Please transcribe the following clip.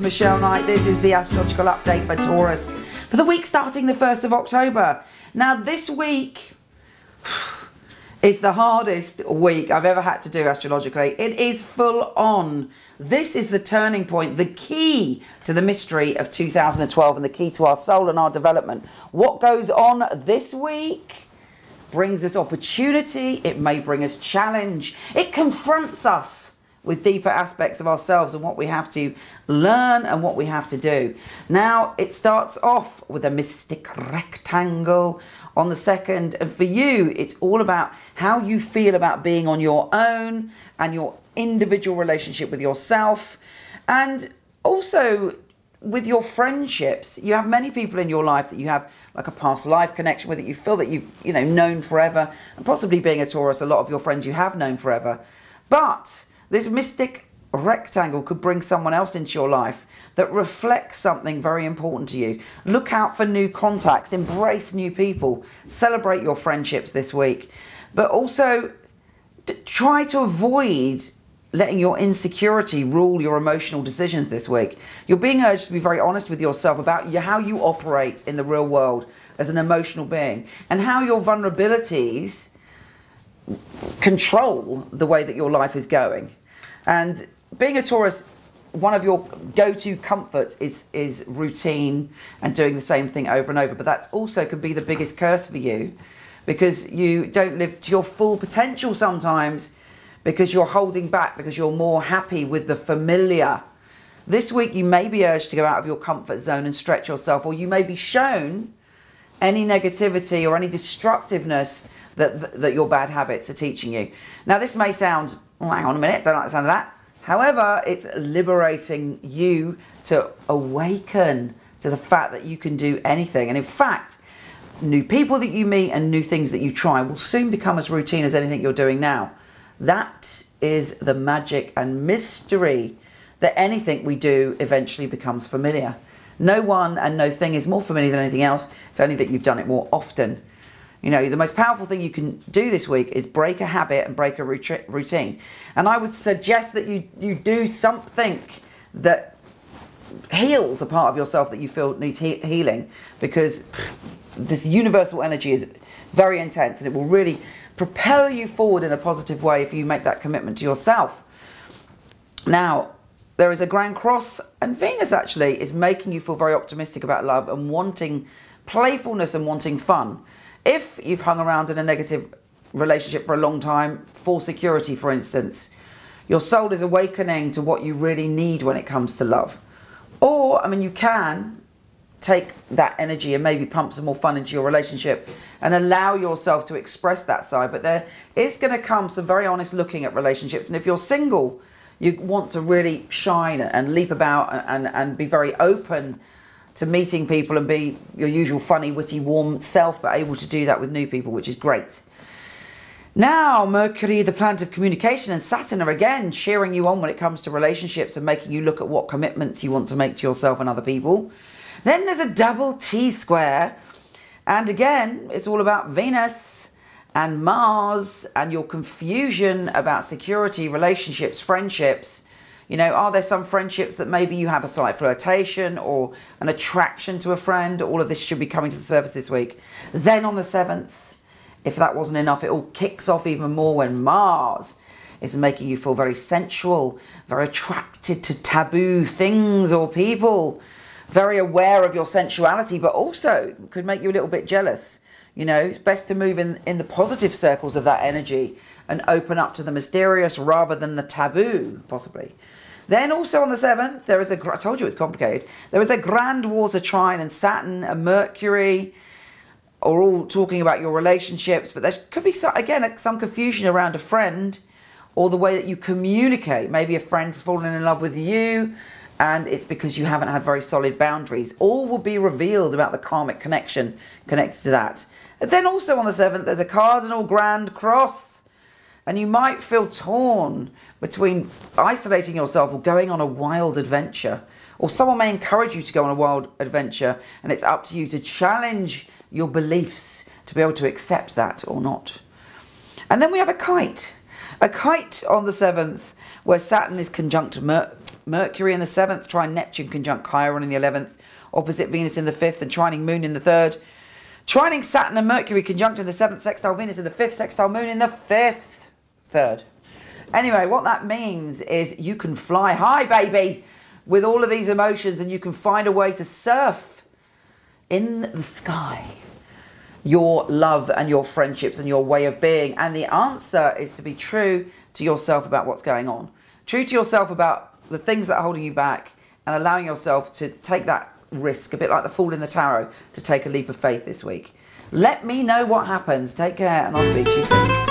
Michele Knight. This is the astrological update for Taurus for the week starting the 1st of October. Now, this week is the hardest week I've ever had to do astrologically. It is full on. This is the turning point, the key to the mystery of 2012 and the key to our soul and our development. What goes on this week brings us opportunity. It may bring us challenge. It confronts us with deeper aspects of ourselves and what we have to learn and what we have to do. Now, it starts off with a mystic rectangle on the 2nd. And for you, it's all about how you feel about being on your own and your individual relationship with yourself. And also with your friendships. You have many people in your life that you have like a past life connection with, that you feel that you've known forever. And possibly being a Taurus, a lot of your friends you have known forever. But this mystic rectangle could bring someone else into your life that reflects something very important to you. Look out for new contacts, embrace new people, celebrate your friendships this week. But also try to avoid letting your insecurity rule your emotional decisions this week. You're being urged to be very honest with yourself about how you operate in the real world as an emotional being and how your vulnerabilities control the way that your life is going. And being a Taurus, one of your go-to comforts is routine and doing the same thing over and over. But that also can be the biggest curse for you, because you don't live to your full potential sometimes because you're holding back, because you're more happy with the familiar. This week you may be urged to go out of your comfort zone and stretch yourself, or you may be shown any negativity or any destructiveness that your bad habits are teaching you. Now, this may sound, oh, hang on a minute, don't like the sound of that. However, it's liberating you to awaken to the fact that you can do anything. And in fact, new people that you meet and new things that you try will soon become as routine as anything you're doing now. That is the magic and mystery, that anything we do eventually becomes familiar. No one and no thing is more familiar than anything else. It's only that you've done it more often. The most powerful thing you can do this week is break a habit and break a routine. And I would suggest that you do something that heals a part of yourself that you feel needs healing, because this universal energy is very intense and it will really propel you forward in a positive way if you make that commitment to yourself. Now, there is a Grand Cross, and Venus actually is making you feel very optimistic about love and wanting playfulness and wanting fun. If you've hung around in a negative relationship for a long time, for security, for instance, your soul is awakening to what you really need when it comes to love. Or, you can take that energy and maybe pump some more fun into your relationship and allow yourself to express that side. But there is going to come some very honest looking at relationships. And if you're single, you want to really shine and leap about and be very open to meeting people and be your usual funny, witty, warm self, but able to do that with new people, which is great. Now, Mercury, the planet of communication, and Saturn are again cheering you on when it comes to relationships and making you look at what commitments you want to make to yourself and other people. Then there's a double T-square, and again, it's all about Venus and Mars and your confusion about security, relationships, friendships. Are there some friendships that maybe you have a slight flirtation or an attraction to a friend? All of this should be coming to the surface this week. Then on the 7th, if that wasn't enough, it all kicks off even more when Mars is making you feel very sensual, very attracted to taboo things or people, very aware of your sensuality, but also could make you a little bit jealous. It's best to move in the positive circles of that energy and open up to the mysterious rather than the taboo, possibly. Then also on the 7th, there is I told you it's complicated. There is a grand water trine, and Saturn and Mercury are all talking about your relationships, but there could be, again, some confusion around a friend or the way that you communicate. Maybe a friend's fallen in love with you and it's because you haven't had very solid boundaries. All will be revealed about the karmic connection connected to that. And then also on the 7th, there's a cardinal grand cross. And you might feel torn between isolating yourself or going on a wild adventure. Or someone may encourage you to go on a wild adventure, and it's up to you to challenge your beliefs to be able to accept that or not. And then we have a kite. A kite on the 7th, where Saturn is conjunct Mercury in the 7th, trine Neptune conjunct Chiron in the 11th, opposite Venus in the 5th, and trining Moon in the 3rd. Trining Saturn and Mercury conjunct in the 7th, sextile Venus in the 5th, sextile Moon in the 5th. 3rd. Anyway, what that means is you can fly high, baby, with all of these emotions, and you can find a way to surf in the sky your love and your friendships and your way of being. And the answer is to be true to yourself about what's going on. True to yourself about the things that are holding you back, and allowing yourself to take that risk, a bit like the Fool in the Tarot, to take a leap of faith this week. Let me know what happens. Take care, and I'll speak to you soon.